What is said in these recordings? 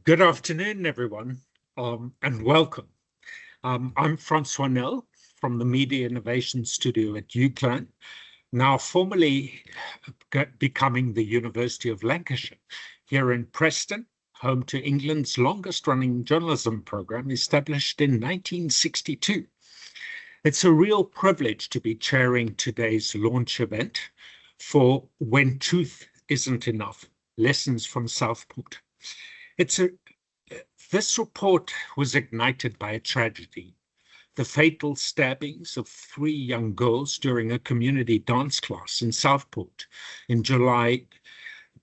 Good afternoon, everyone, and welcome. I'm Francois Nel from the Media Innovation Studio at UCLan, now formally becoming the University of Lancashire, here in Preston, home to England's longest-running journalism program, established in 1962. It's a real privilege to be chairing today's launch event for When Truth Isn't Enough, Lessons from Southport. This report was ignited by a tragedy, the fatal stabbings of 3 young girls during a community dance class in Southport in July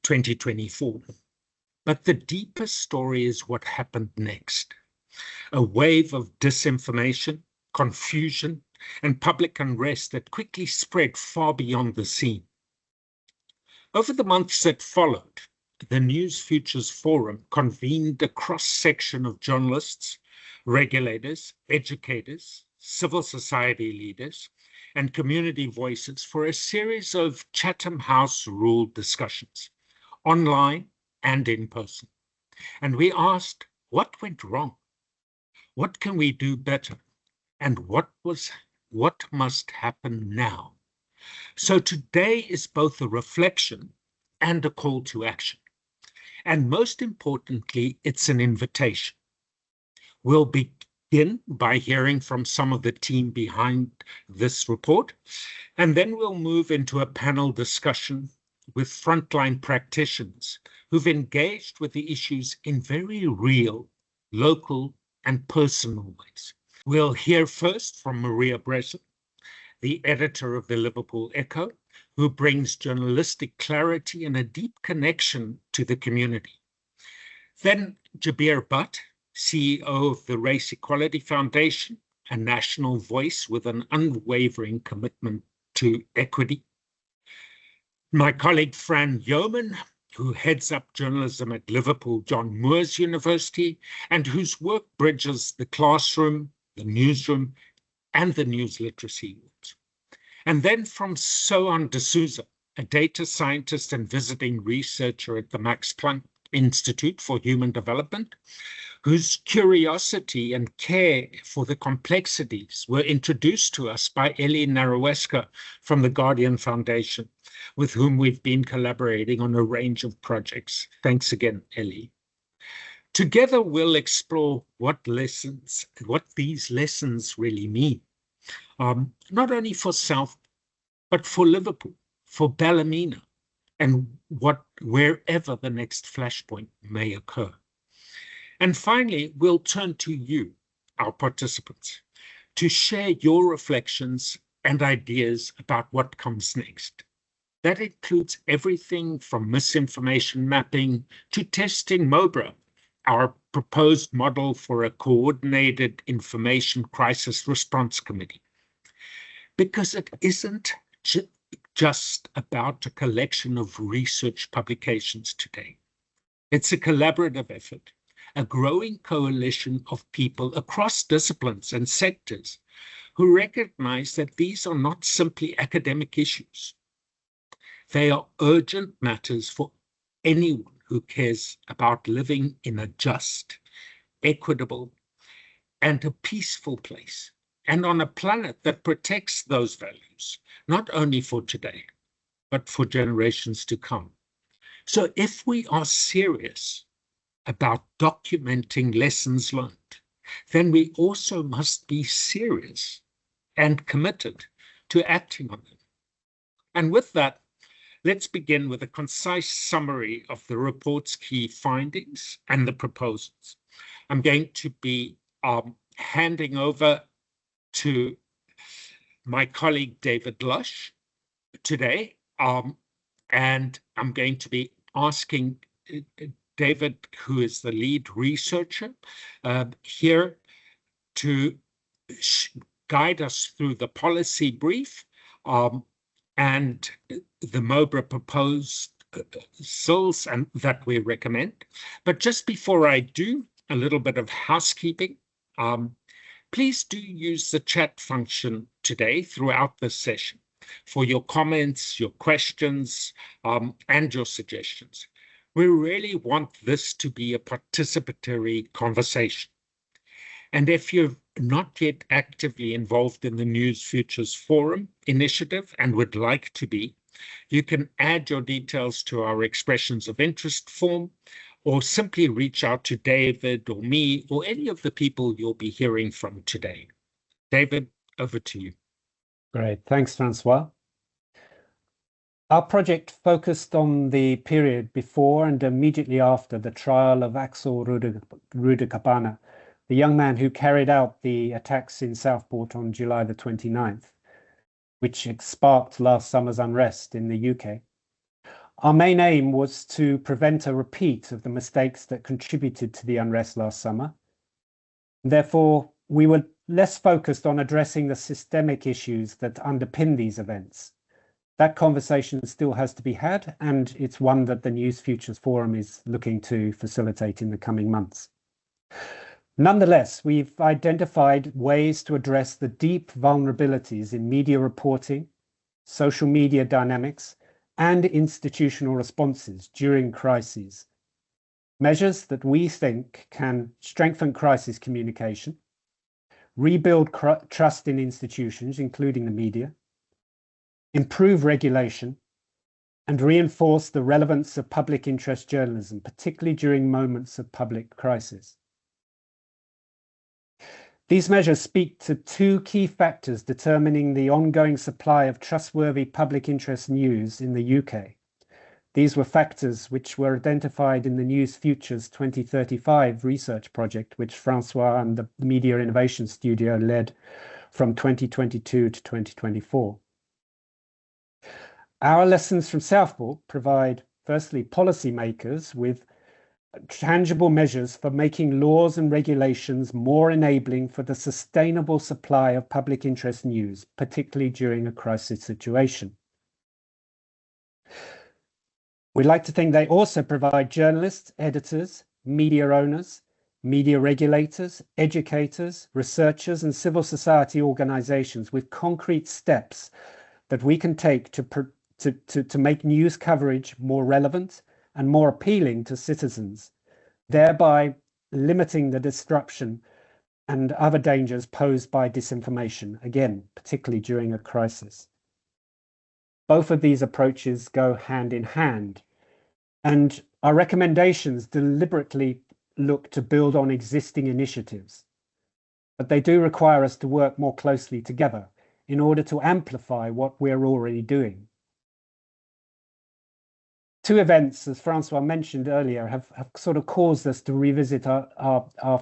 2024. But the deeper story is what happened next. A wave of disinformation, confusion, and public unrest that quickly spread far beyond the scene. Over the months that followed, the News Futures Forum convened a cross-section of journalists, regulators, educators, civil society leaders, and community voices for a series of Chatham House-ruled discussions, online and in person. And we asked, what went wrong? What can we do better? And what must happen now? So today is both a reflection and a call to action. And most importantly, it's an invitation. We'll begin by hearing from some of the team behind this report, and then we'll move into a panel discussion with frontline practitioners who've engaged with the issues in very real, local, and personal ways. We'll hear first from Maria Bresson, the editor of the Liverpool Echo, who brings journalistic clarity and a deep connection to the community. Then Jabir Butt, CEO of the Race Equality Foundation, a national voice with an unwavering commitment to equity. My colleague Fran Yeoman, who heads up journalism at Liverpool John Moores University, and whose work bridges the classroom, the newsroom, and the news literacy rooms. And then from Sohan D'Souza, a data scientist and visiting researcher at the Max Planck Institute for Human Development, whose curiosity and care for the complexities were introduced to us by Ellie Naroweska from the Guardian Foundation, with whom we've been collaborating on a range of projects. Thanks again, Ellie. Together, we'll explore what these lessons really mean. Not only for South, but for Liverpool, for Ballymena, and wherever the next flashpoint may occur. And finally, we'll turn to you, our participants, to share your reflections and ideas about what comes next. That includes everything from misinformation mapping to testing MOBRA, our proposed model for a coordinated information crisis response committee. Because it isn't just about a collection of research publications today. It's a collaborative effort, a growing coalition of people across disciplines and sectors who recognize that these are not simply academic issues. They are urgent matters for anyone who cares about living in a just, equitable, and a peaceful place, and on a planet that protects those values, not only for today, but for generations to come. So if we are serious about documenting lessons learned, then we also must be serious and committed to acting on them. And with that, let's begin with a concise summary of the report's key findings and the proposals. I'm going to be handing over to my colleague David Lush today, and I'm going to be asking David, who is the lead researcher here, to guide us through the policy brief and the MOBRA proposals and that we recommend. But just before I do, a little bit of housekeeping. Please do use the chat function today throughout this session for your comments, your questions, and your suggestions. We really want this to be a participatory conversation. And if you're not yet actively involved in the News Futures Forum initiative and would like to be, you can add your details to our expressions of interest form, or simply reach out to David or me or any of the people you'll be hearing from today. David, over to you. Great. Thanks, Francois. Our project focused on the period before and immediately after the trial of Axel Rudakabana, the young man who carried out the attacks in Southport on July the 29th, which sparked last summer's unrest in the UK. Our main aim was to prevent a repeat of the mistakes that contributed to the unrest last summer. Therefore, we were less focused on addressing the systemic issues that underpin these events. That conversation still has to be had, and it's one that the News Futures Forum is looking to facilitate in the coming months. Nonetheless, we've identified ways to address the deep vulnerabilities in media reporting, social media dynamics, and institutional responses during crises. Measures that we think can strengthen crisis communication, rebuild trust in institutions, including the media, improve regulation, and reinforce the relevance of public interest journalism, particularly during moments of public crisis. These measures speak to two key factors determining the ongoing supply of trustworthy public interest news in the UK. These were factors which were identified in the News Futures 2035 research project, which Francois and the Media Innovation Studio led from 2022 to 2024. Our lessons from Southport provide, firstly, policymakers with tangible measures for making laws and regulations more enabling for the sustainable supply of public interest news, particularly during a crisis situation. We'd like to think they also provide journalists, editors, media owners, media regulators, educators, researchers, and civil society organizations with concrete steps that we can take to make news coverage more relevant and more appealing to citizens, thereby limiting the disruption and other dangers posed by disinformation, again, particularly during a crisis. Both of these approaches go hand in hand, and our recommendations deliberately look to build on existing initiatives, but they do require us to work more closely together in order to amplify what we're already doing. Two events, as Francois mentioned earlier, have sort of caused us to revisit our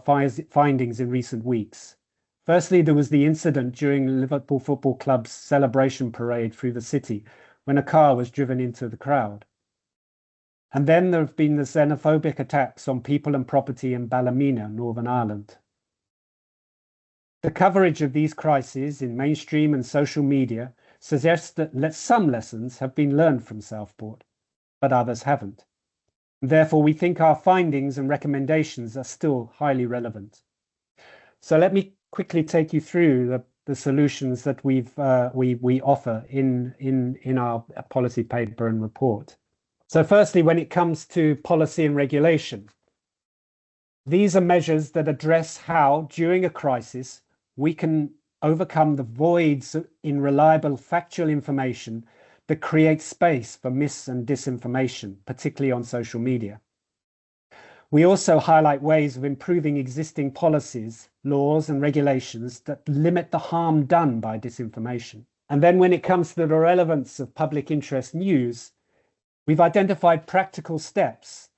findings in recent weeks. Firstly, there was the incident during Liverpool Football Club's celebration parade through the city when a car was driven into the crowd. And then there have been the xenophobic attacks on people and property in Ballymena, Northern Ireland. The coverage of these crises in mainstream and social media suggests that some lessons have been learned from Southport, but others haven't. Therefore, we think our findings and recommendations are still highly relevant. So let me quickly take you through the solutions that we offer in our policy paper and report. So firstly, when it comes to policy and regulation, these are measures that address how, during a crisis, we can overcome the voids in reliable factual information that create space for mis and disinformation, particularly on social media. We also highlight ways of improving existing policies, laws, and regulations that limit the harm done by disinformation. And then when it comes to the relevance of public interest news, we've identified practical steps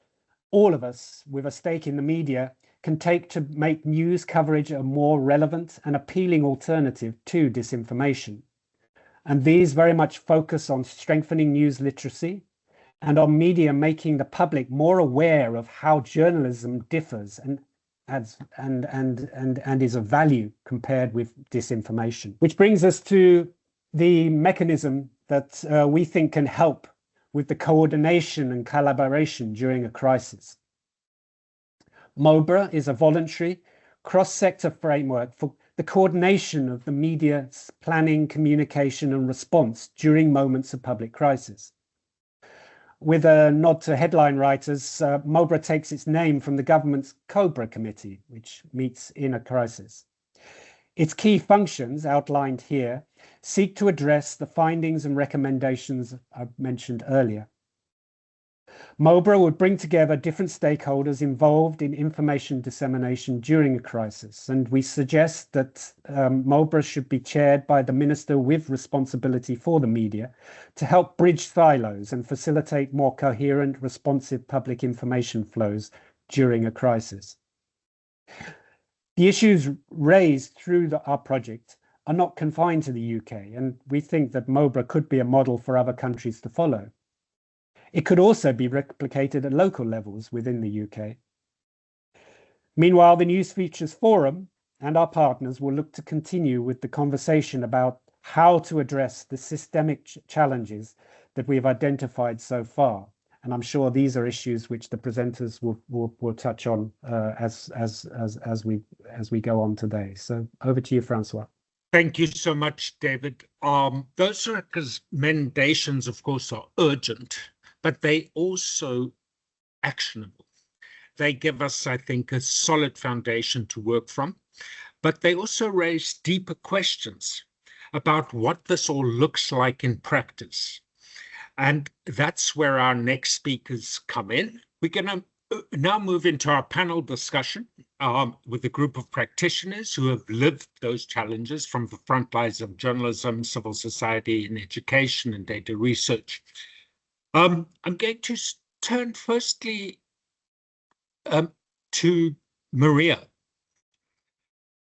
all of us with a stake in the media can take to make news coverage a more relevant and appealing alternative to disinformation. And these very much focus on strengthening news literacy and on media making the public more aware of how journalism differs and is of value compared with disinformation. Which brings us to the mechanism that we think can help with the coordination and collaboration during a crisis. MOBRA is a voluntary cross-sector framework for the coordination of the media's planning, communication, and response during moments of public crisis. with a nod to headline writers, MOBRA takes its name from the government's COBRA committee, which meets in a crisis. Its key functions, outlined here, seek to address the findings and recommendations I mentioned earlier. MOBRA would bring together different stakeholders involved in information dissemination during a crisis, and we suggest that MOBRA should be chaired by the minister with responsibility for the media to help bridge silos and facilitate more coherent, responsive public information flows during a crisis. The issues raised through our project are not confined to the UK, and we think that MOBRA could be a model for other countries to follow. It could also be replicated at local levels within the UK. Meanwhile, the News Features Forum and our partners will look to continue with the conversation about how to address the systemic challenges that we have identified so far. And I'm sure these are issues which the presenters will touch on as we go on today. So over to you, Francois. Thank you so much, David. Those recommendations, of course, are urgent, but they also actionable. They give us, I think, a solid foundation to work from, but they also raise deeper questions about what this all looks like in practice. And that's where our next speakers come in. We're going to now move into our panel discussion with a group of practitioners who have lived those challenges from the front lines of journalism, civil society, and education and data research. I'm going to turn firstly to Maria.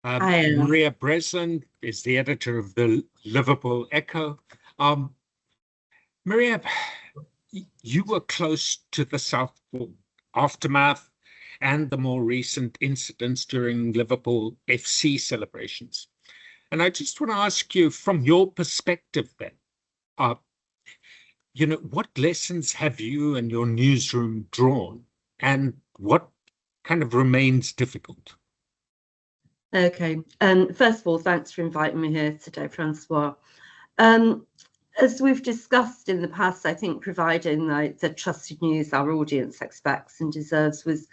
Maria Breslin is the editor of the Liverpool Echo. Maria, you were close to the Southport aftermath and the more recent incidents during Liverpool FC celebrations. And I just want to ask you, from your perspective then, what lessons have you and your newsroom drawn, and what kind of remains difficult? Okay. First of all, thanks for inviting me here today, Francois. As we've discussed in the past, I think providing the trusted news our audience expects and deserves was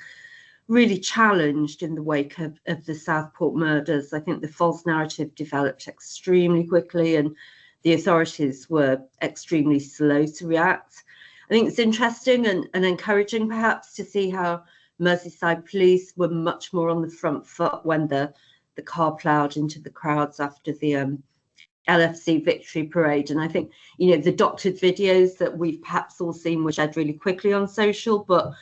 really challenged in the wake of the Southport murders. I think the false narrative developed extremely quickly and the authorities were extremely slow to react. I think it's interesting and encouraging perhaps to see how Merseyside police were much more on the front foot when the car ploughed into the crowds after the LFC victory parade. And I think, the doctored videos that we've perhaps all seen were shared really quickly on social, but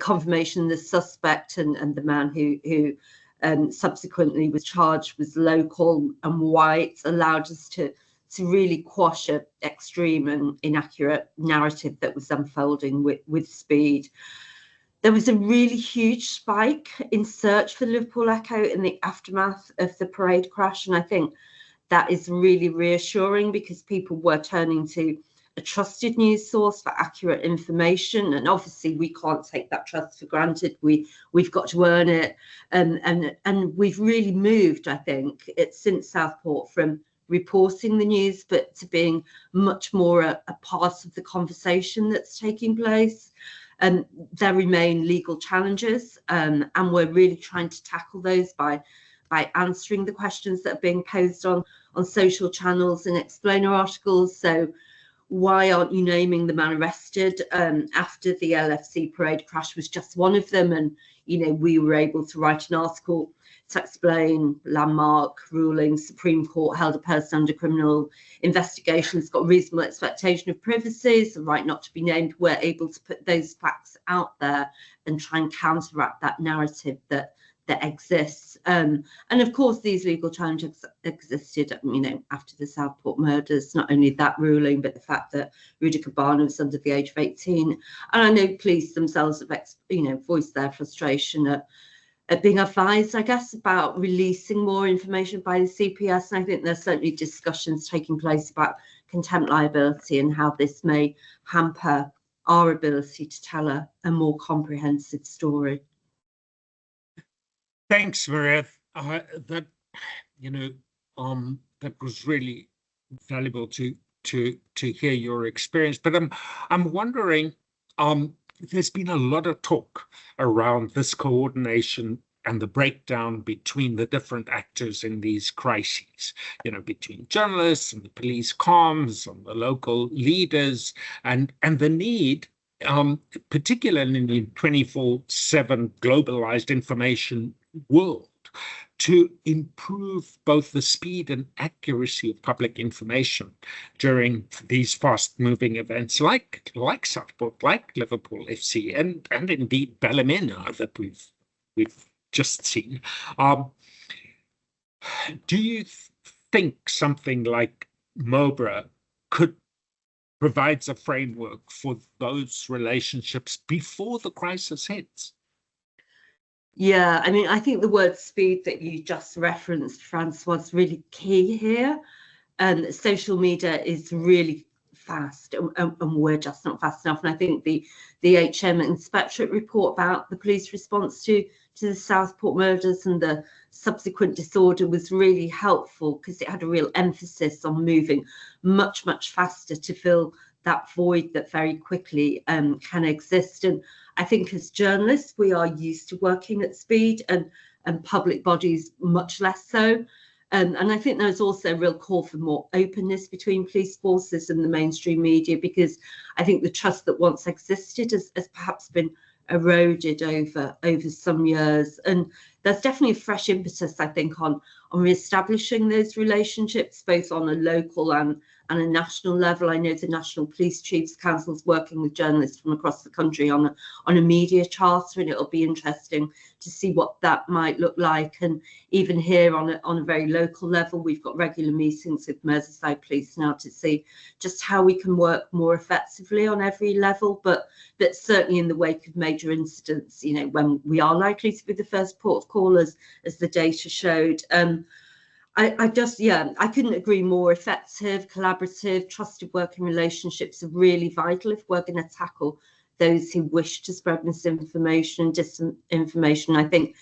confirmation the suspect and the man who subsequently was charged was local and white allowed us to really quash an extreme and inaccurate narrative that was unfolding with speed. There was a really huge spike in search for Liverpool Echo in the aftermath of the parade crash. And I think that is really reassuring because people were turning to a trusted news source for accurate information. And obviously we can't take that trust for granted. We've got to earn it. And we've really moved, I think, since Southport from reporting the news, but to being much more a part of the conversation that's taking place. And there remain legal challenges, and we're really trying to tackle those by answering the questions that are being posed on social channels and explainer articles. So why aren't you naming the man arrested after the LFC parade crash was just one of them? And, we were able to write an article to explain landmark rulings. Supreme Court held a person under criminal investigation has got reasonable expectation of privacy, so right not to be named. We're able to put those facts out there and try and counteract that narrative that exists. And of course, these legal challenges existed, after the Southport murders, not only that ruling, but the fact that Rudy Cabana was under the age of 18. And I know police themselves have, voiced their frustration at being advised, I guess, about releasing more information by the CPS. And I think there's certainly discussions taking place about contempt liability and how this may hamper our ability to tell a more comprehensive story. Thanks, Maria. That was really valuable to hear your experience. But I'm wondering, there's been a lot of talk around this coordination and the breakdown between the different actors in these crises, between journalists and the police comms and the local leaders, and the need, particularly in the 24/7 globalized information world, to improve both the speed and accuracy of public information during these fast-moving events like Southport, like Liverpool FC, and indeed Ballymena that we've just seen. Do you think something like MOBRA provides a framework for those relationships before the crisis hits? Yeah, I mean, I think the word speed that you just referenced, Francois, was really key here. Social media is really fast, and we're just not fast enough. And I think the HM Inspectorate report about the police response to the Southport murders and the subsequent disorder was really helpful, because it had a real emphasis on moving much, much faster to fill that void that very quickly can exist. And I think as journalists, we are used to working at speed, and public bodies much less so. And I think there's also a real call for more openness between police forces and the mainstream media, because I think the trust that once existed has perhaps been eroded over some years. And there's definitely a fresh impetus, I think, on re-establishing those relationships, both on a local and a national level. I know the National Police Chiefs Council is working with journalists from across the country on a media charter, and it'll be interesting to see what that might look like. And even here on a very local level, we've got regular meetings with Merseyside Police now to see just how we can work more effectively on every level. But certainly in the wake of major incidents, when we are likely to be the first port of call, as the data showed, I couldn't agree more. Effective, collaborative, trusted working relationships are really vital if we're going to tackle those who wish to spread misinformation and disinformation. I think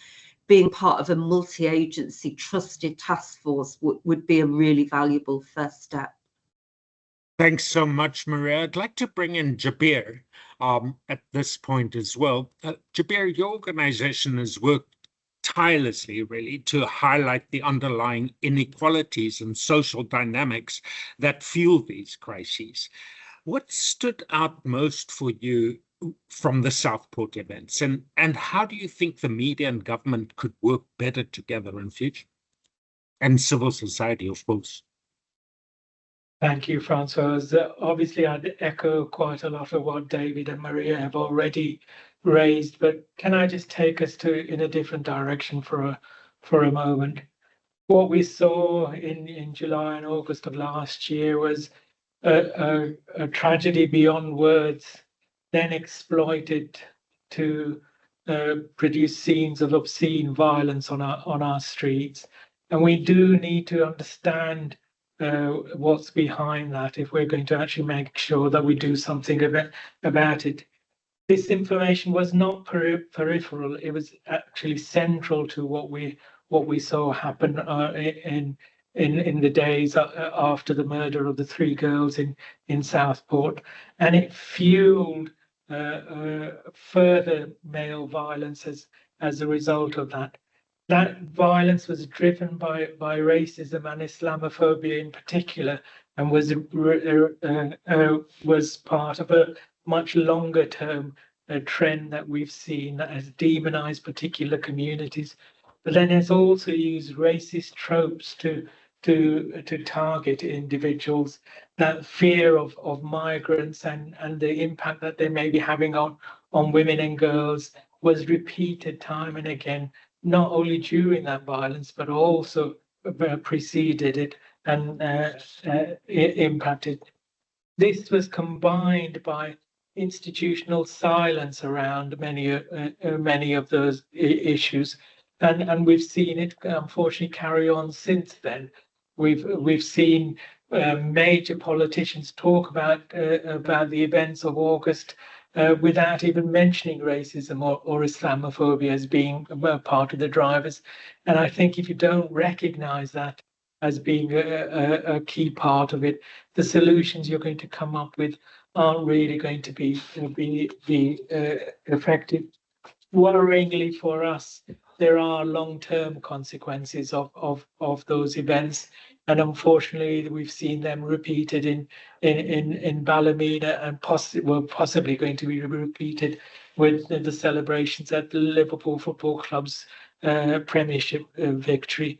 being part of a multi-agency trusted task force would be a really valuable first step. Thanks so much, Maria. I'd like to bring in Jabir at this point as well. Jabir, your organization has worked tirelessly, really, to highlight the underlying inequalities and social dynamics that fuel these crises. What stood out most for you from the Southport events, and how do you think the media and government could work better together in future? And civil society, of course. Thank you, Francois. Obviously, I'd echo quite a lot of what David and Maria have already raised, but can I just take us in a different direction for a moment? What we saw in July and August of last year was a tragedy beyond words, then exploited to produce scenes of obscene violence on our streets. And we do need to understand what's behind that if we're going to actually make sure that we do something about it. This information was not peripheral; it was actually central to what we saw happen in the days after the murder of the 3 girls in Southport, and it fueled further male violence as a result of that. That violence was driven by racism and Islamophobia in particular, and was part of a much longer term trend that we've seen that has demonized particular communities, but then has also used racist tropes to target individuals. That fear of migrants and the impact that they may be having on women and girls was repeated time and again, not only during that violence, but also preceded it and it impacted. This was combined by institutional silence around many of those issues, and we've seen it unfortunately carry on since then. We've seen major politicians talk about the events of August without even mentioning racism or Islamophobia as being part of the drivers. And I think if you don't recognize that as being a key part of it, the solutions you're going to come up with aren't really going to be effective. Worryingly for us, there are long-term consequences of those events, and unfortunately, we've seen them repeated in Ballymena, and possibly going to be repeated with the celebrations at the Liverpool Football Club's Premiership victory,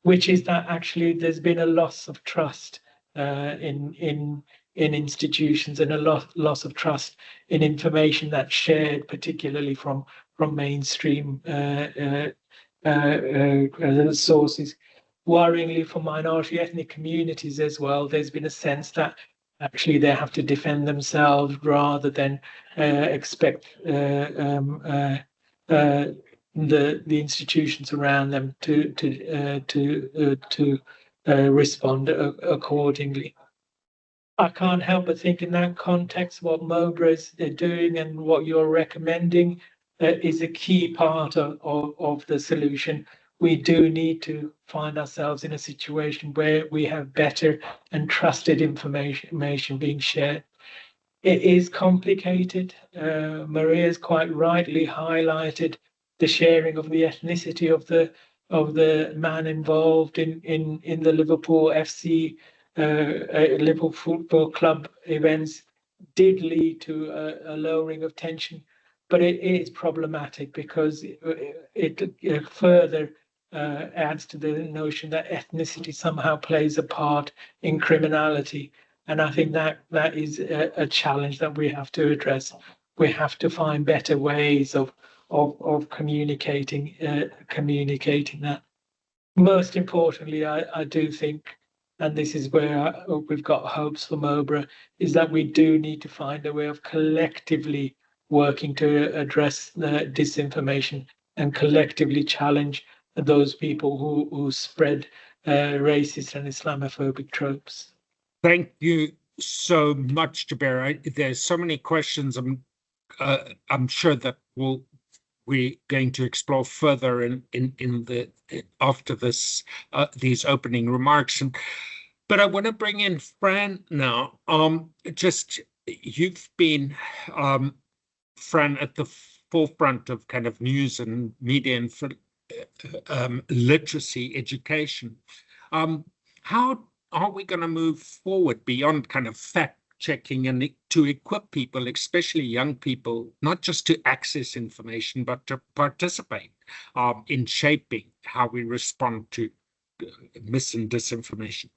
which is that actually there's been a loss of trust in institutions, and a loss of trust in information that's shared, particularly from mainstream sources. Worryingly for minority ethnic communities as well, there's been a sense that actually they have to defend themselves rather than expect the institutions around them to respond accordingly. I can't help but think in that context what MOBRA is doing and what you're recommending is a key part of the solution. We do need to find ourselves in a situation where we have better and trusted information being shared. It is complicated. Maria's quite rightly highlighted the sharing of the ethnicity of the man involved in the Liverpool FC Liverpool Football Club events did lead to a lowering of tension, but it is problematic because it further adds to the notion that ethnicity somehow plays a part in criminality. And I think that is a challenge that we have to address. We have to find better ways of communicating that. Most importantly, I do think, and this is where we've got hopes for MOBRA, is that we do need to find a way of collectively working to address the disinformation and collectively challenge those people who spread racist and Islamophobic tropes. Thank you so much, Jabir. There's so many questions. I'm sure that we're going to explore further in the after this these opening remarks. But I want to bring in Fran now. Just you've been Fran at the forefront of kind of news and media and literacy education. How are we going to move forward beyond kind of fact checking and to equip people, especially young people, not just to access information, but to participate in shaping how we respond to mis and disinformation?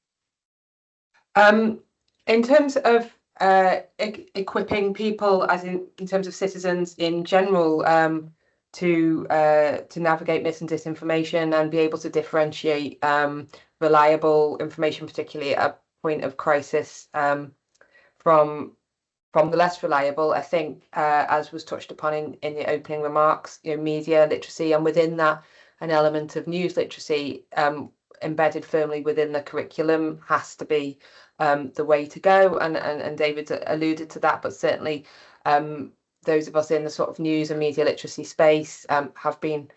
In terms of equipping people, as in terms of citizens in general, to navigate mis and disinformation and be able to differentiate reliable information, particularly at a point of crisis, from the less reliable, I think, as was touched upon in the opening remarks, media literacy, and within that, an element of news literacy embedded firmly within the curriculum has to be the way to go. And David alluded to that, but certainly those of us in the sort of news and media literacy space have been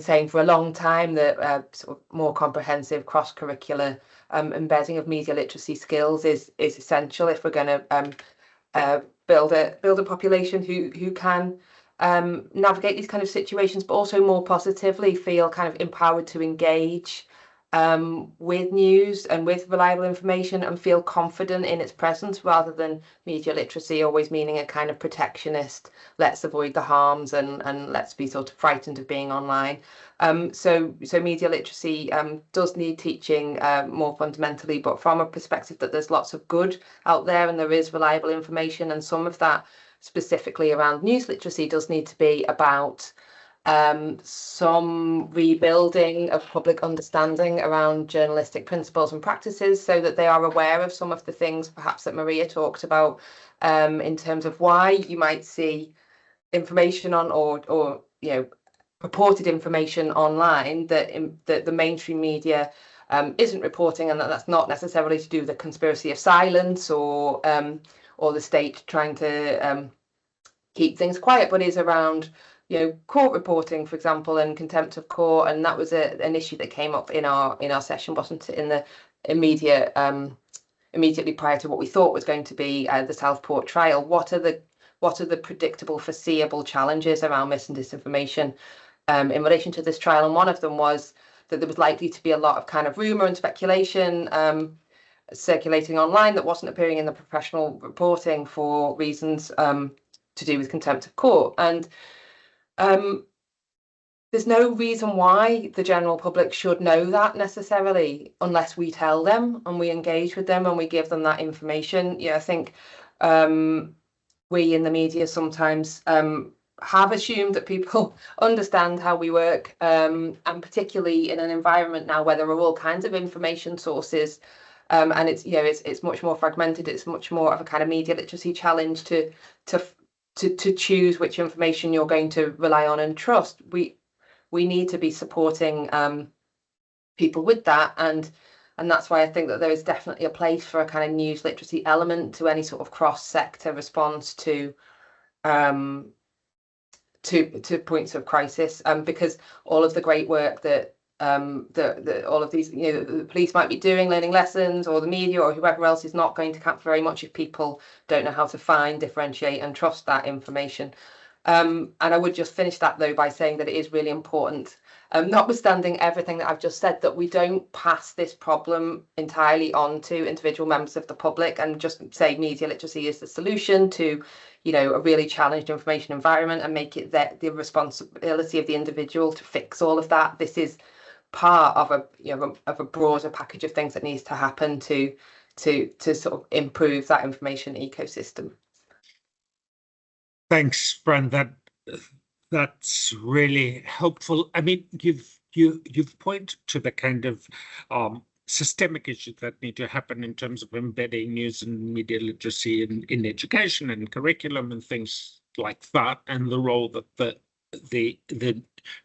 saying for a long time that sort of more comprehensive cross-curricular embedding of media literacy skills is essential if we're going to build a population who can navigate these kind of situations, but also more positively feel kind of empowered to engage with news and with reliable information and feel confident in its presence, rather than media literacy always meaning a kind of protectionist, let's avoid the harms and let's be sort of frightened of being online. So media literacy does need teaching more fundamentally, but from a perspective that there's lots of good out there and there is reliable information, and some of that specifically around news literacy does need to be about some rebuilding of public understanding around journalistic principles and practices, so that they are aware of some of the things perhaps that Maria talked about in terms of why you might see information on or reported information online that the mainstream media isn't reporting, and that's not necessarily to do with the conspiracy of silence or the state trying to keep things quiet, but is around court reporting, for example, and contempt of court. And that was an issue that came up in our session, wasn't it, in the immediate immediately prior to what we thought was going to be the Southport trial. What are the predictable, foreseeable challenges around mis and disinformation in relation to this trial? And one of them was that there was likely to be a lot of kind of rumour and speculation circulating online that wasn't appearing in the professional reporting for reasons to do with contempt of court. And there's no reason why the general public should know that necessarily unless we tell them and we engage with them and we give them that information. Yeah, I think we in the media sometimes have assumed that people understand how we work, and particularly in an environment now where there are all kinds of information sources, and it's much more fragmented. It's much more of a kind of media literacy challenge to choose which information you're going to rely on and trust. We need to be supporting people with that, and that's why I think that there is definitely a place for a kind of news literacy element to any sort of cross-sector response to points of crisis, because all of the great work that all of these, the police might be doing, learning lessons, or the media or whoever else, is not going to count very much if people don't know how to find, differentiate and trust that information. And I would just finish that though by saying that it is really important, notwithstanding everything that I've just said, that we don't pass this problem entirely on to individual members of the public and just say media literacy is the solution to, a really challenged information environment, and make it the responsibility of the individual to fix all of that. This is part of a broader package of things that needs to happen to sort of improve that information ecosystem. Thanks, Fran. That's really helpful. I mean, you've pointed to the kind of systemic issues that need to happen in terms of embedding news and media literacy in education and curriculum and things like that, and the role that the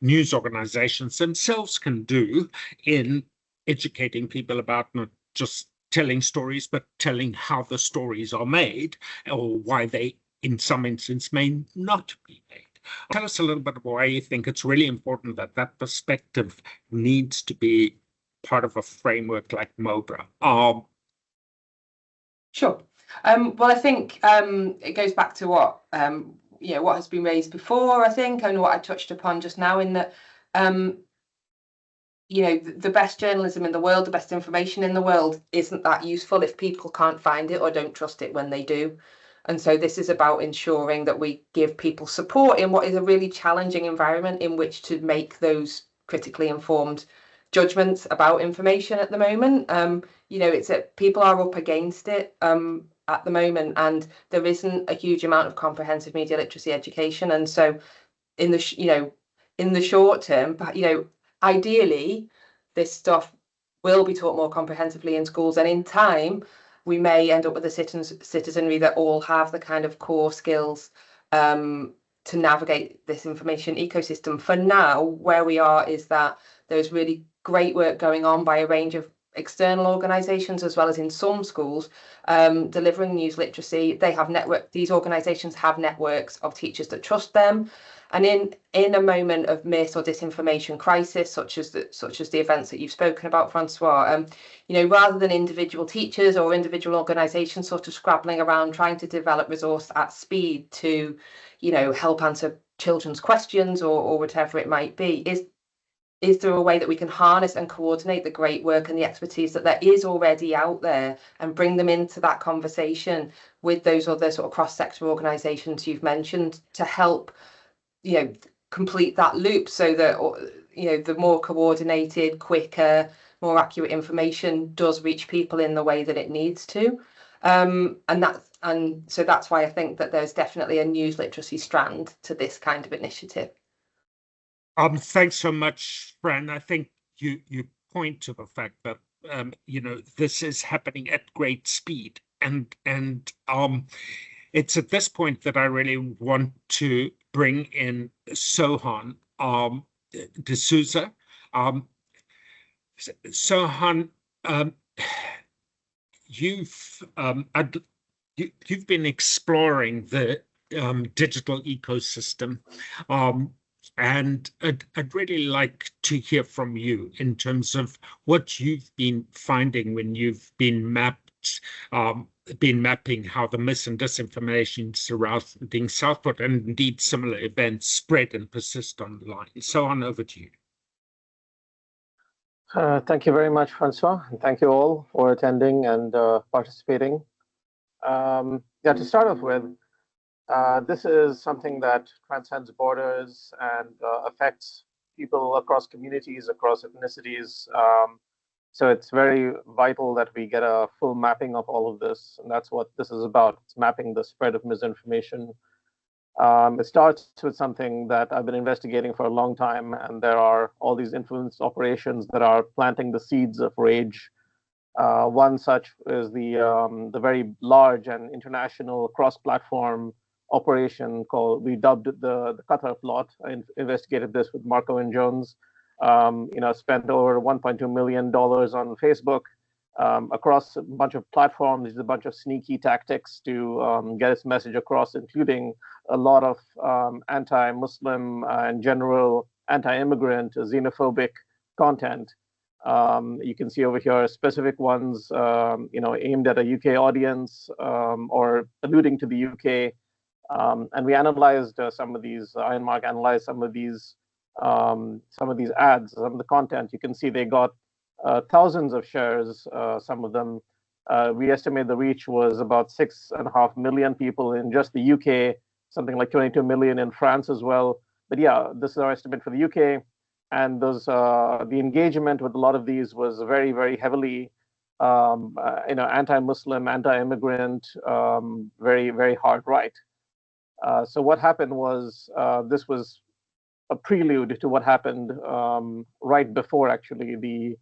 news organizations themselves can do in educating people about not just telling stories, but telling how the stories are made, or why they, in some instance, may not be made. Tell us a little bit why you think it's really important that that perspective needs to be part of a framework like MOBRA. Sure. Well, I think it goes back to what what has been raised before, I think, and what I touched upon just now, in that the best journalism in the world, the best information in the world isn't that useful if people can't find it or don't trust it when they do. And so this is about ensuring that we give people support in what is a really challenging environment in which to make those critically informed judgments about information at the moment. People are up against it at the moment, and there isn't a huge amount of comprehensive media literacy education. And so in the short term, ideally this stuff will be taught more comprehensively in schools, and in time we may end up with a citizenry that all have the kind of core skills to navigate this information ecosystem. For now, where we are is that there's really great work going on by a range of external organisations, as well as in some schools, delivering news literacy. These organisations have networks of teachers that trust them. And in a moment of mis or disinformation crisis, such as the events that you've spoken about, Francois, rather than individual teachers or individual organisations sort of scrabbling around trying to develop resource at speed to, help answer children's questions or whatever it might be, is there a way that we can harness and coordinate the great work and the expertise that there is already out there and bring them into that conversation with those other sort of cross-sector organisations you've mentioned to help complete that loop, so that the more coordinated, quicker, more accurate information does reach people in the way that it needs to, so that's why I think that there's definitely a news literacy strand to this kind of initiative. Thanks so much, Fran. I think you point to the fact that this is happening at great speed, and it's at this point that I really want to bring in Sohan D'Souza. Sohan, you've been exploring the digital ecosystem, and I'd really like to hear from you in terms of what you've been finding when you've been been mapping how the mis and disinformation surrounding Southport and indeed similar events spread and persist online. So on, over to you. Thank you very much, Francois. And thank you all for attending and participating. Yeah, to start off with, this is something that transcends borders and affects people across communities, across ethnicities. So it's very vital that we get a full mapping of all of this. And that's what this is about. It's mapping the spread of misinformation. It starts with something that I've been investigating for a long time, and there are all these influence operations that are planting the seeds of rage. One such is the very large and international cross-platform operation called, we dubbed it the Qatar plot. I investigated this with Marco and Jones. Spent over $1.2 million on Facebook across a bunch of platforms, a bunch of sneaky tactics to get its message across, including a lot of anti-Muslim and general anti-immigrant, xenophobic content. You can see over here specific ones, aimed at a UK audience or alluding to the UK. And we analyzed some of these. Ironmark analyzed some of these ads, some of the content. You can see they got thousands of shares. Some of them, we estimate the reach was about 6.5 million people in just the UK, something like 22 million in France as well. But yeah, this is our estimate for the UK. And those the engagement with a lot of these was very, very heavily, anti-Muslim, anti-immigrant, very, very hard right. So what happened was this was a prelude to what happened right before actually the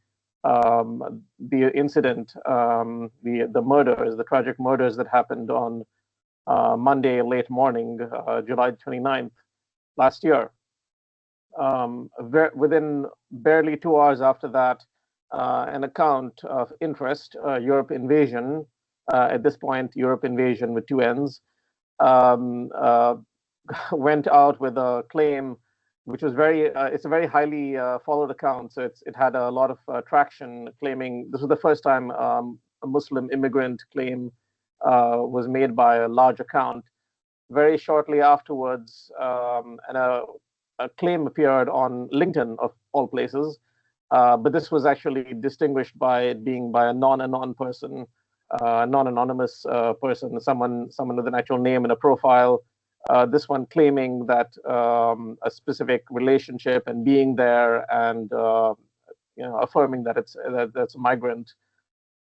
incident, the murders, the tragic murders that happened on Monday late morning, July 29th last year. Within barely 2 hours after that, an account of interest, Europe Invasion, at this point, Europe Invasion with 2 N's, went out with a claim, which was it's a very highly followed account. So it had a lot of traction, claiming this was the first time a Muslim immigrant claim was made by a large account. Very shortly afterwards, and a claim appeared on LinkedIn, of all places, but this was actually distinguished by it being by a non-anonymous person, someone with an actual name and a profile. This one claiming that a specific relationship and being there and affirming that that's a migrant.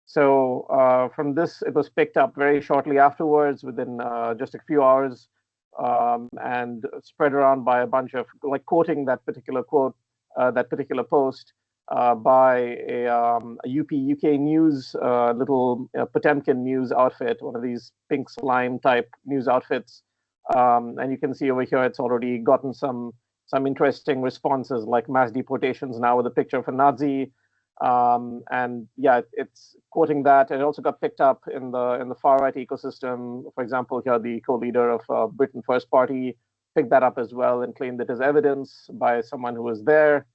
So from this, it was picked up very shortly afterwards, within just a few hours, and spread around by a bunch of, like, quoting that particular quote, that particular post by a UK news, little Potemkin news outfit, one of these pink slime type news outfits. And you can see over here, it's already gotten some interesting responses, like mass deportations now with a picture of a Nazi. And yeah, it's quoting that. It also got picked up in the far right ecosystem. For example, here the co-leader of Britain First Party picked that up as well and claimed it as evidence by someone who was there.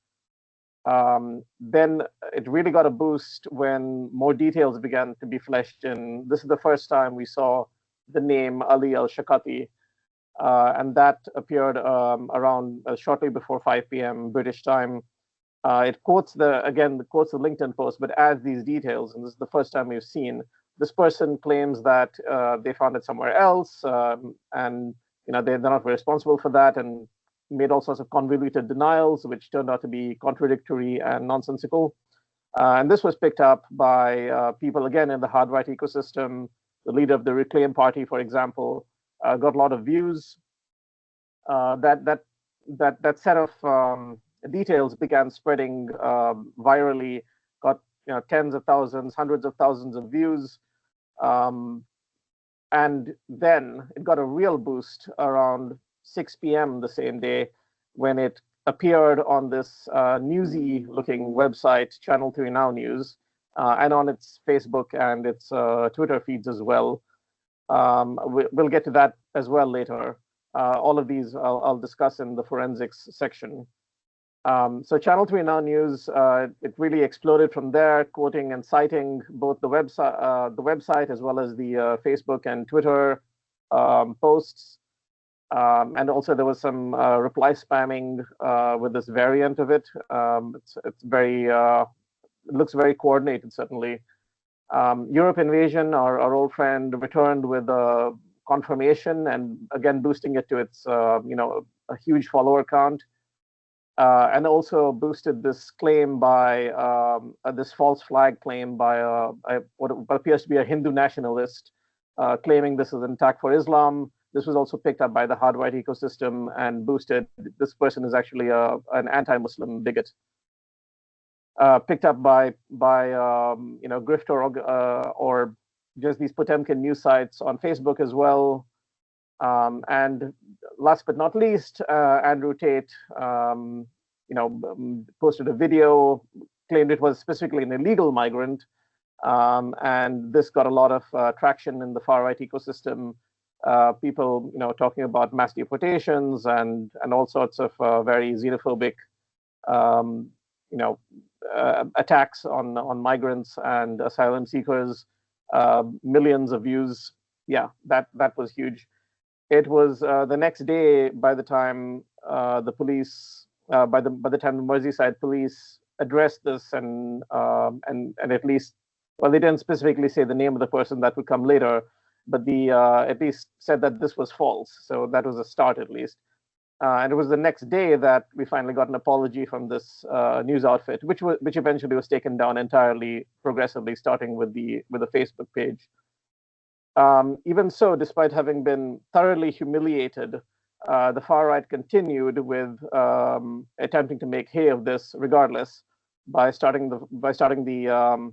Then it really got a boost when more details began to be fleshed in. This is the first time we saw the name Ali al-Shakati, and that appeared around shortly before 5 p.m. British time. It quotes the LinkedIn post, but adds these details, and this is the first time we've seen. This person claims that they found it somewhere else, and they're not responsible for that, and made all sorts of convoluted denials, which turned out to be contradictory and nonsensical. And this was picked up by people, again, in the hard right ecosystem. The leader of the Reclaim Party, for example, got a lot of views. That set of details began spreading virally, got tens of thousands, hundreds of thousands of views. And then it got a real boost around 6 p.m. the same day, when it appeared on this newsy-looking website, Channel 3 Now News, and on its Facebook and its Twitter feeds as well. We'll get to that as well later. All of these I'll discuss in the forensics section. So Channel 3 Now News, it really exploded from there, quoting and citing both the website as well as the Facebook and Twitter posts. And also there was some reply spamming with this variant of it. It's very, it looks very coordinated, certainly. Europe Invasion, our old friend, returned with a confirmation and again boosting it to its, a huge follower count. And also boosted this claim by this false flag claim by what appears to be a Hindu nationalist, claiming this is an attack for Islam. This was also picked up by the hard right ecosystem and boosted. This person is actually an anti-Muslim bigot. Picked up by grift or just these Potemkin news sites on Facebook as well. And last but not least, Andrew Tate, posted a video, claimed it was specifically an illegal migrant, and this got a lot of traction in the far right ecosystem. People, talking about mass deportations and all sorts of very xenophobic, attacks on migrants and asylum seekers. Millions of views. Yeah, that was huge. It was the next day by the time the police, by the time the Merseyside police addressed this and at least, well, they didn't specifically say the name of the person, that would come later, but the at least said that this was false. So that was a start at least. And it was the next day that we finally got an apology from this news outfit, which eventually was taken down entirely, progressively, starting with the Facebook page. Even so, despite having been thoroughly humiliated, the far right continued with attempting to make hay of this, regardless, by starting the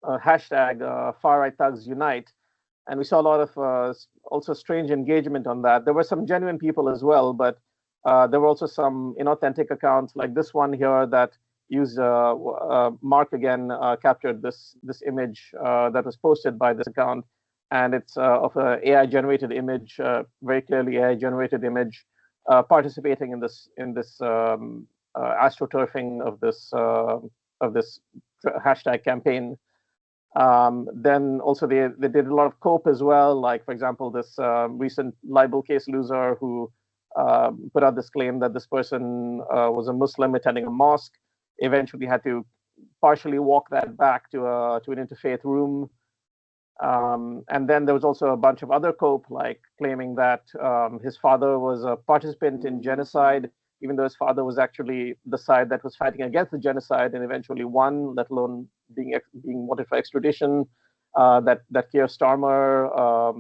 hashtag Far Right Thugs Unite, and we saw a lot of also strange engagement on that. There were some genuine people as well, but there were also some inauthentic accounts like this one here that used Mark again captured this image that was posted by this account. And it's of an AI-generated image, very clearly AI-generated image, participating in this astroturfing of this hashtag campaign. Then also they did a lot of cope as well, like for example this recent libel case loser who put out this claim that this person was a Muslim attending a mosque, eventually had to partially walk that back to an interfaith room. And then there was also a bunch of other cope, like claiming that his father was a participant in genocide, even though his father was actually the side that was fighting against the genocide and eventually won, let alone being wanted for extradition. That Keir Starmer,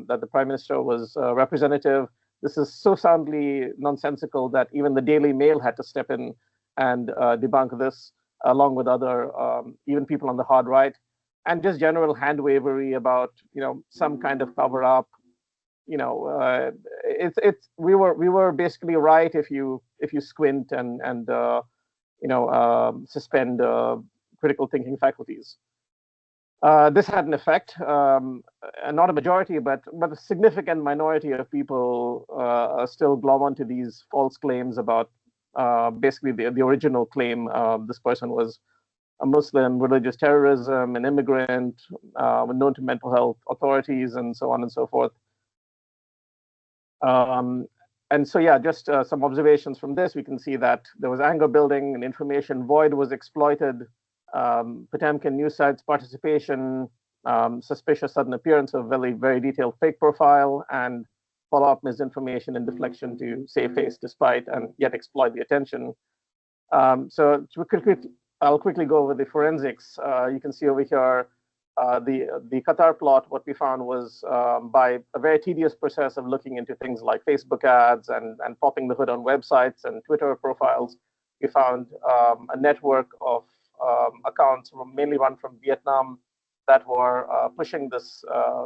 that the Prime Minister was a representative. This is so soundly nonsensical that even the Daily Mail had to step in and debunk this, along with other even people on the hard right. And just general hand wavery about some kind of cover up. We were basically right if you squint and suspend critical thinking faculties. This had an effect, and not a majority, but a significant minority of people still glom onto these false claims about basically the original claim. This person was a Muslim, religious terrorism, an immigrant, known to mental health authorities, and so on and so forth. And so, yeah, just some observations from this. We can see that there was anger building, an information void was exploited, Potemkin news sites participation, suspicious sudden appearance of very, very detailed fake profile, and follow-up misinformation and deflection to save face despite and yet exploit the attention. So I'll quickly go over the forensics. You can see over here the Qatar plot. What we found was by a very tedious process of looking into things like Facebook ads and popping the hood on websites and Twitter profiles, we found a network of accounts mainly run from Vietnam that were pushing this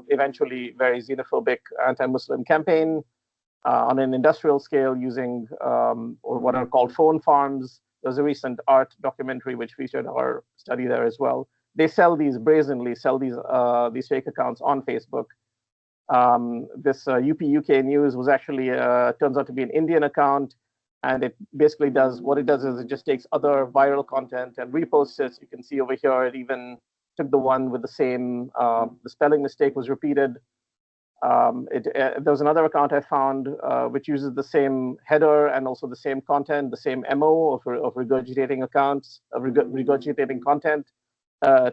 eventually very xenophobic anti-Muslim campaign on an industrial scale using or what are called phone farms. There's a recent art documentary which featured our study there as well. They brazenly sell these fake accounts on Facebook. This UP UK News was actually turns out to be an Indian account. And it basically does, what it does is it just takes other viral content and reposts it. You can see over here, it even took the one with the same, the spelling mistake was repeated. There was another account I found which uses the same header and also the same content, the same MO of regurgitating accounts, of regurgitating content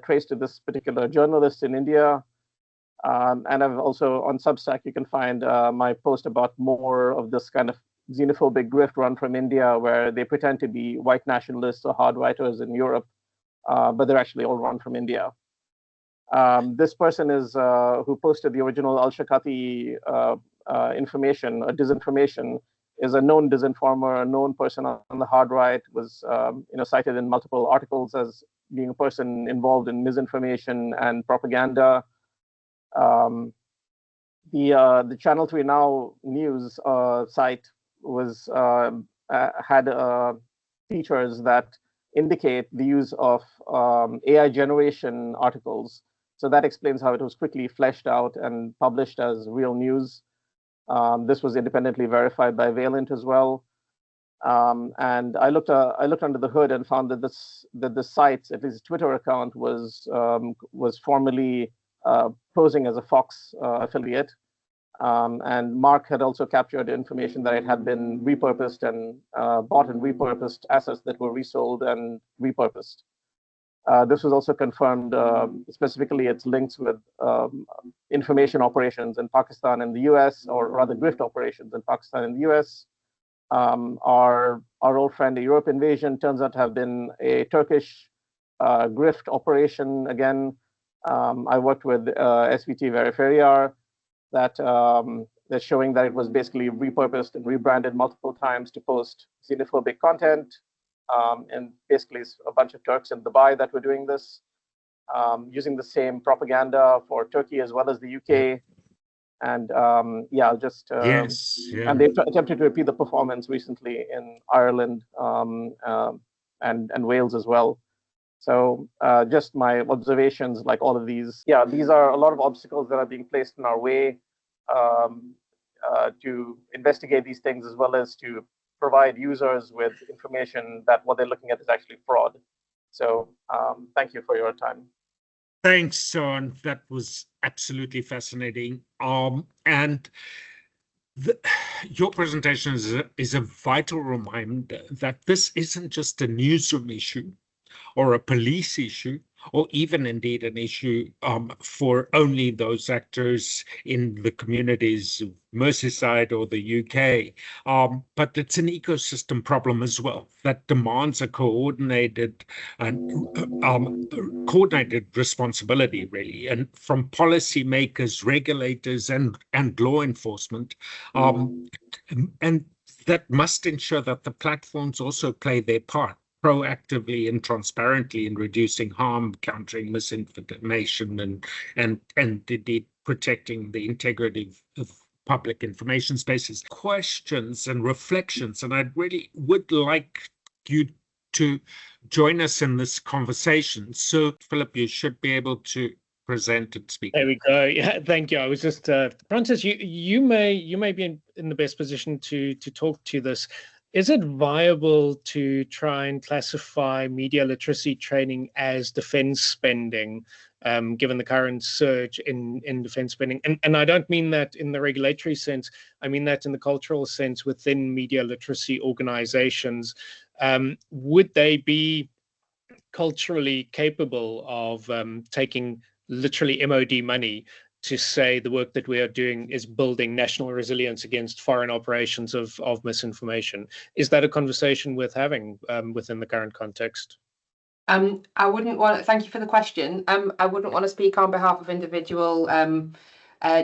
traced to this particular journalist in India. And I've also, on Substack, you can find my post about more of this kind of xenophobic grift run from India, where they pretend to be white nationalists or hard writers in Europe, but they're actually all run from India. This person is who posted the original Al-Shakati information, or disinformation, is a known disinformer, a known person on the hard right, was cited in multiple articles as being a person involved in misinformation and propaganda. The Channel 3 Now news site was had features that indicate the use of AI generation articles. So that explains how it was quickly fleshed out and published as real news. This was independently verified by Valent as well. And I looked under the hood and found that the site's, at least Twitter account, was formerly posing as a Fox affiliate. And Mark had also captured information that it had been repurposed and bought and repurposed assets that were resold and repurposed. This was also confirmed, specifically its links with information operations in Pakistan and the US, or rather grift operations in Pakistan and the US. Our old friend, the Europe invasion, turns out to have been a Turkish grift operation. Again, I worked with SVT Veriferiar, that's showing that it was basically repurposed and rebranded multiple times to post xenophobic content. And basically it's a bunch of Turks in Dubai that were doing this, using the same propaganda for Turkey as well as the UK. And yeah, just Yes, yeah. and they attempted to repeat the performance recently in Ireland and Wales as well. So just my observations, like all of these, yeah, these are a lot of obstacles that are being placed in our way to investigate these things, as well as to provide users with information that what they're looking at is actually fraud. So thank you for your time. Thanks, Son. That was absolutely fascinating. And your presentation is a vital reminder that this isn't just a newsroom issue or a police issue, or even indeed an issue for only those actors in the communities of Merseyside or the UK, but it's an ecosystem problem as well that demands a coordinated responsibility, really, and from policymakers, regulators, and law enforcement, and that must ensure that the platforms also play their part proactively and transparently in reducing harm, countering misinformation, and indeed protecting the integrity of public information spaces. Questions and reflections, and I really would like you to join us in this conversation. So, Philip, you should be able to present and speak. There we go. Yeah, thank you. I was just Francis, you may be in the best position to talk to this. Is it viable to try and classify media literacy training as defense spending, given the current surge in defense spending? And I don't mean that in the regulatory sense. I mean that in the cultural sense within media literacy organizations. Would they be culturally capable of taking literally MOD money to say the work that we are doing is building national resilience against foreign operations of misinformation? Is that a conversation worth having within the current context? I wouldn't want to, thank you for the question. I wouldn't want to speak on behalf of individual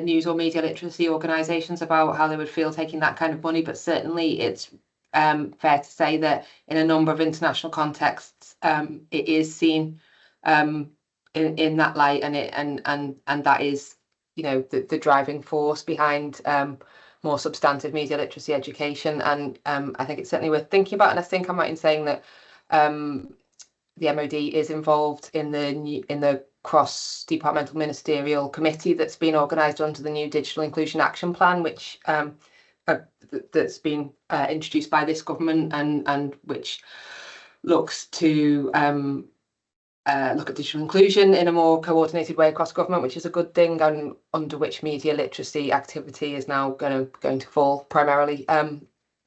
news or media literacy organisations about how they would feel taking that kind of money, but certainly it's fair to say that in a number of international contexts, it is seen in that light, and that is, you know, the driving force behind more substantive media literacy education. And I think it's certainly worth thinking about. And I think I'm right in saying that the MOD is involved in the cross-departmental ministerial committee that's been organised under the new Digital Inclusion Action Plan, which that's been introduced by this government and which looks to look at digital inclusion in a more coordinated way across government, which is a good thing, and under which media literacy activity is now going to fall primarily.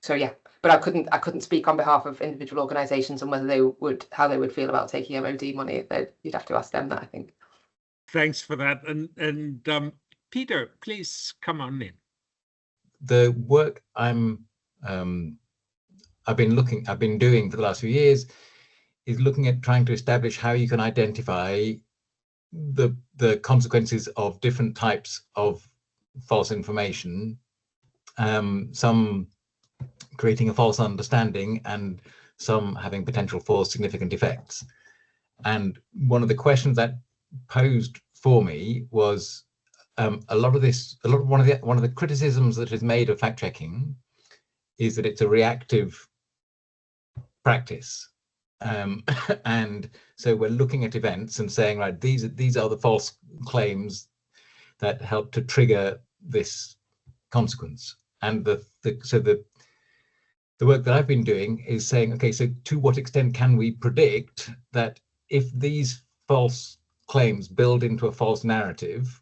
So yeah, but I couldn't speak on behalf of individual organisations and how they would feel about taking MOD money. You'd have to ask them that, I think. Thanks for that. And Peter, please come on in. The work I've been doing for the last few years is looking at trying to establish how you can identify the consequences of different types of false information, some creating a false understanding and some having potential for significant effects. And one of the questions that posed for me was one of the criticisms that is made of fact checking is that it's a reactive practice. And so we're looking at events and saying, right, these are the false claims that help to trigger this consequence. And the work that I've been doing is saying, okay, so to what extent can we predict that if these false claims build into a false narrative,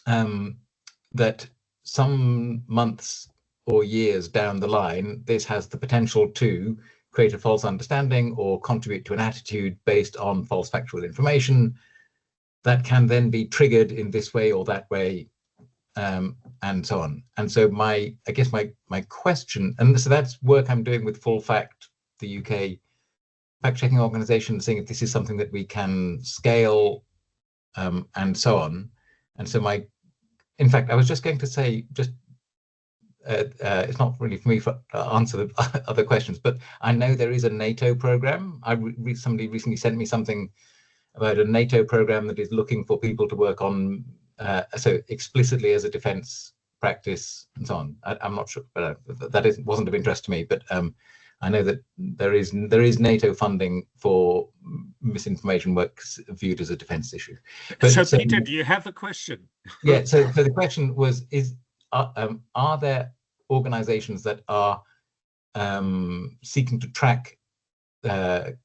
that some months or years down the line, this has the potential to create a false understanding or contribute to an attitude based on false factual information that can then be triggered in this way or that way, and so on. And so I guess my question, and so that's work I'm doing with Full Fact, the UK fact-checking organisation, seeing if this is something that we can scale, and so on. And so in fact, I was just going to say, it's not really for me to answer the other questions, but I know there is a NATO program. Somebody recently sent me something about a NATO program that is looking for people to work on, so explicitly as a defence practice and so on. I'm not sure, but that wasn't of interest to me. But I know that there is NATO funding for misinformation work viewed as a defence issue. But, so Peter, do you have a question? Yeah. So the question was: are there organisations that are seeking to track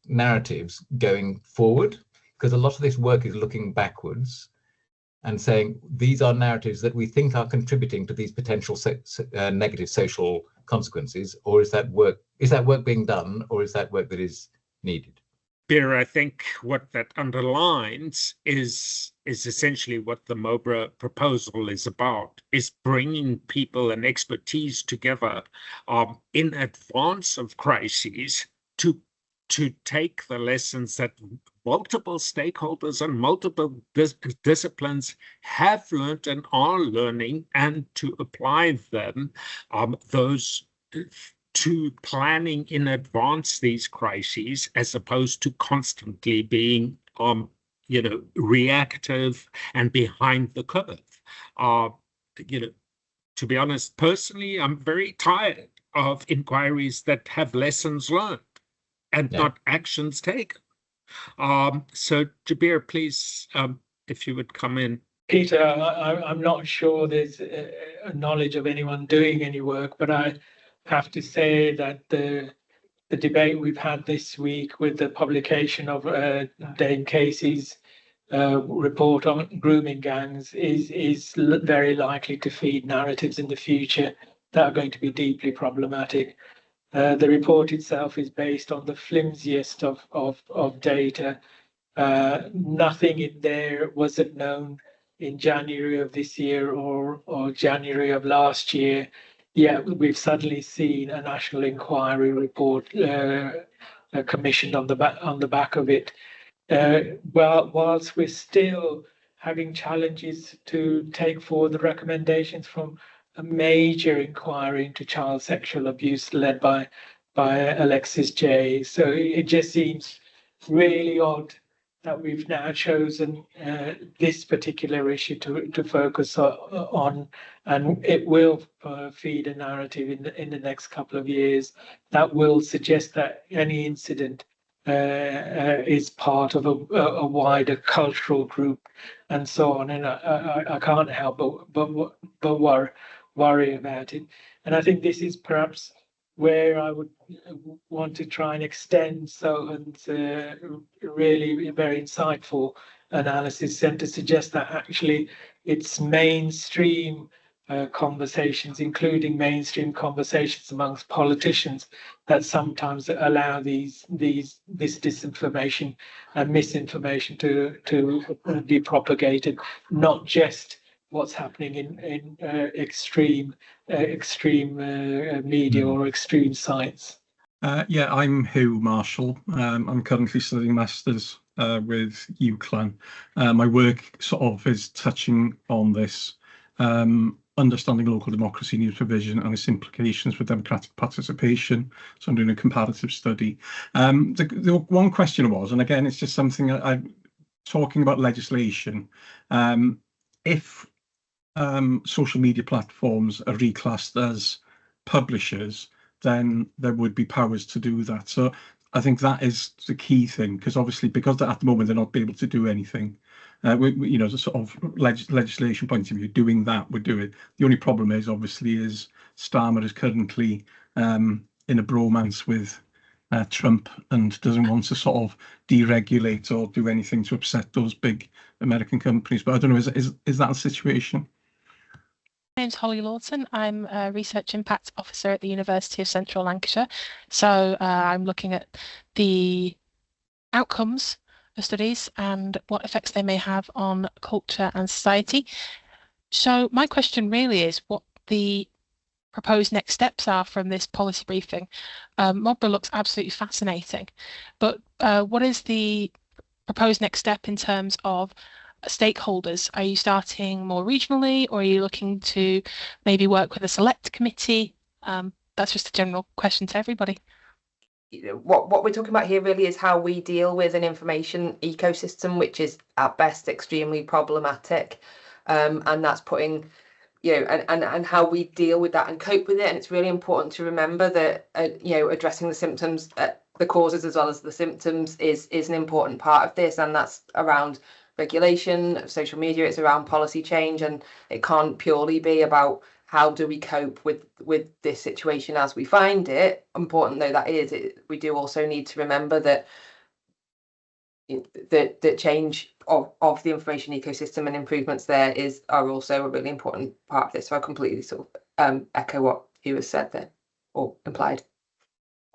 narratives going forward? Because a lot of this work is looking backwards and saying these are narratives that we think are contributing to these potential negative social consequences, or is that work being done, or is that work that is needed? Beer, I think what that underlines is essentially what the MOBRA proposal is about, is bringing people and expertise together in advance of crises to take the lessons that multiple stakeholders and multiple disciplines have learned and are learning, and to apply them, those to planning in advance these crises, as opposed to constantly being, reactive and behind the curve. To be honest, personally, I'm very tired of inquiries that have lessons learned and not actions taken. So Jabir, please, if you would come in. Peter, I'm not sure there's a knowledge of anyone doing any work, but I have to say that the debate we've had this week with the publication of Dame Casey's report on grooming gangs is very likely to feed narratives in the future that are going to be deeply problematic. The report itself is based on the flimsiest of data. Nothing in there wasn't known in January of this year or January of last year. Yeah, we've suddenly seen a national inquiry report commissioned on the back of it. Whilst we're still having challenges to take forward the recommendations from a major inquiry into child sexual abuse led by Alexis Jay. So it just seems really odd that we've now chosen this particular issue to focus on, and it will feed a narrative in the next couple of years that will suggest that any incident is part of a wider cultural group and so on. And I can't help but worry about it. And I think this is perhaps where I would want to try and extend Sohan's really very insightful analysis, and to suggest that actually it's mainstream conversations, including mainstream conversations amongst politicians, that sometimes allow this disinformation and misinformation to be propagated, not just what's happening in extreme media or extreme sites. Yeah, I'm Hugh Marshall. I'm currently studying Masters with UCLan. My work sort of is touching on this, understanding local democracy news provision and its implications for democratic participation. So I'm doing a comparative study. The one question was, and again, it's just something I'm talking about legislation. If social media platforms are reclassed as publishers, then there would be powers to do that. So I think that is the key thing, because obviously, because at the moment they're not able to do anything. You know, the sort of legislation point of view, doing that would do it. The only problem is, obviously, is Starmer is currently in a bromance with Trump and doesn't want to sort of deregulate or do anything to upset those big American companies. But I don't know, is that a situation? My name's Holly Lawton. I'm a Research Impact Officer at the University of Central Lancashire. So I'm looking at the outcomes of studies and what effects they may have on culture and society. So my question really is what the proposed next steps are from this policy briefing. MOBRA looks absolutely fascinating, but what is the proposed next step in terms of stakeholders? Are you starting more regionally, or are you looking to maybe work with a select committee? That's just a general question to everybody. What we're talking about here really is how we deal with an information ecosystem, which is at best extremely problematic, and that's putting, you know, and how we deal with that and cope with it. And it's really important to remember that you know, addressing the symptoms, the causes as well as the symptoms is an important part of this, and that's around regulation of social media. It's around policy change, and it can't purely be about how do we cope with this situation as we find it. Important though that is, we do also need to remember that the change of the information ecosystem and improvements there are also a really important part of this. So I completely sort of echo what he was said there or implied.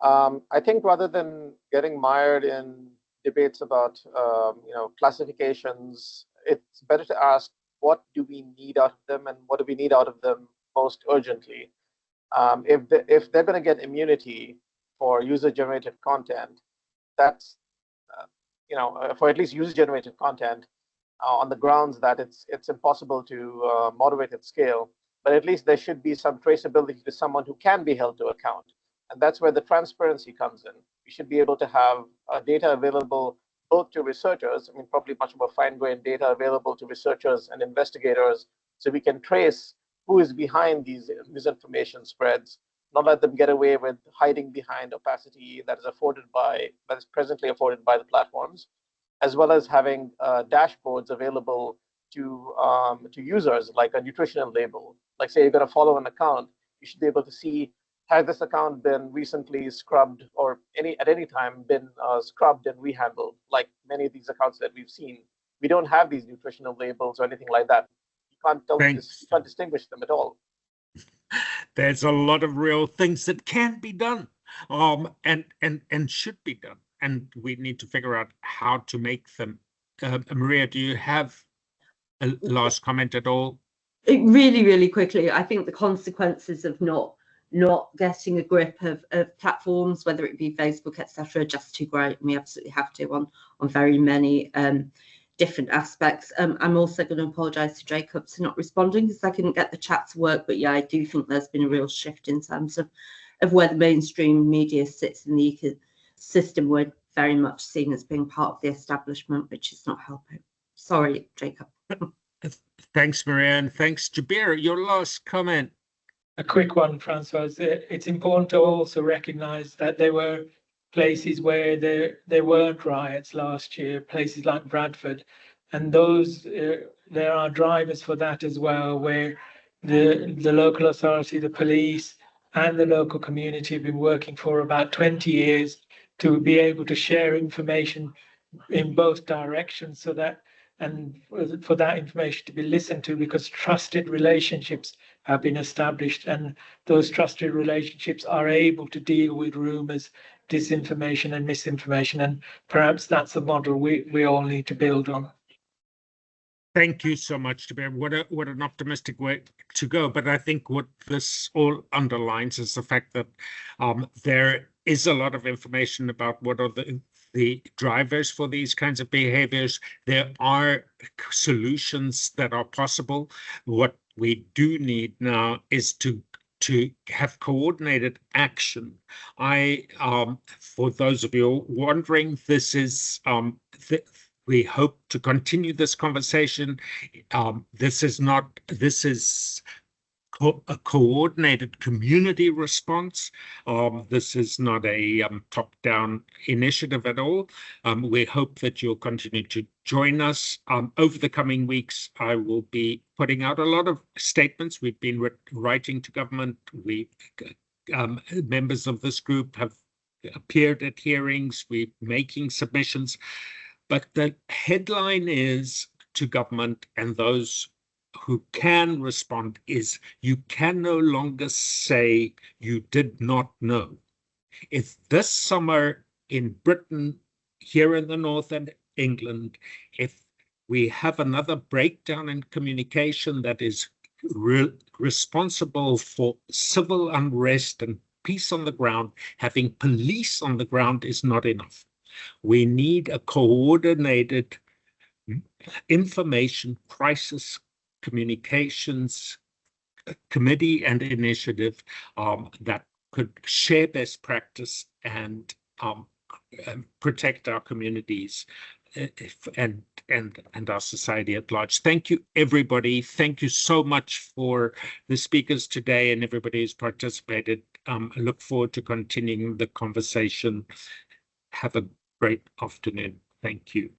I think rather than getting mired in debates about you know, classifications, it's better to ask, what do we need out of them, and what do we need out of them most urgently? If they're going to get immunity for user-generated content, that's you know, for at least user-generated content, on the grounds that it's impossible to moderate at scale, but at least there should be some traceability to someone who can be held to account. And that's where the transparency comes in. We should be able to have data available both to researchers, I mean, probably much more fine-grained data available to researchers and investigators, so we can trace who is behind these misinformation spreads, not let them get away with hiding behind opacity that is presently afforded by the platforms, as well as having dashboards available to users, like a nutritional label. Like, say you're going to follow an account, you should be able to see, has this account been recently scrubbed, or at any time been scrubbed and rehandled, like many of these accounts that we've seen. We don't have these nutritional labels or anything like that. You can't tell them, you can't distinguish them at all. There's a lot of real things that can be done, and should be done, and we need to figure out how to make them. Maria, do you have a last comment at all? Really, really quickly, I think the consequences of not getting a grip of platforms, whether it be Facebook, etc., are just too great, and we absolutely have to on very many different aspects. I'm also going to apologise to Jacob for not responding because I couldn't get the chat to work, but yeah, I do think there's been a real shift in terms of where the mainstream media sits in the ecosystem. We're very much seen as being part of the establishment, which is not helping. Sorry, Jacob. Thanks, Maria, and thanks, Jabir. Your last comment. A quick one, Francois. It's important to also recognise that there were places where there weren't riots last year, places like Bradford, and those there are drivers for that as well, where the local authority, the police, and the local community have been working for about 20 years to be able to share information in both directions, so that, and for that information to be listened to, because trusted relationships have been established, and those trusted relationships are able to deal with rumours, disinformation and misinformation, and perhaps that's a model we all need to build on. Thank you so much, Tabir. What an optimistic way to go. But I think what this all underlines is the fact that there is a lot of information about what are the drivers for these kinds of behaviors. There are solutions that are possible. What we do need now is to have coordinated action. For those of you wondering, this is we hope to continue this conversation. This is a coordinated community response. This is not a top-down initiative at all. We hope that you'll continue to join us. Over the coming weeks, I will be putting out a lot of statements. We've been writing to government. Members of this group have appeared at hearings. We're making submissions. But the headline is to government and those who can respond is you can no longer say you did not know. If this summer in Britain, here in the north and England, if we have another breakdown in communication that is responsible for civil unrest and peace on the ground, having police on the ground is not enough. We need a coordinated information crisis communications committee and initiative that could share best practice and protect our communities and our society at large. Thank you, everybody. Thank you so much for the speakers today and everybody who's participated. I look forward to continuing the conversation. Have a great afternoon. Thank you.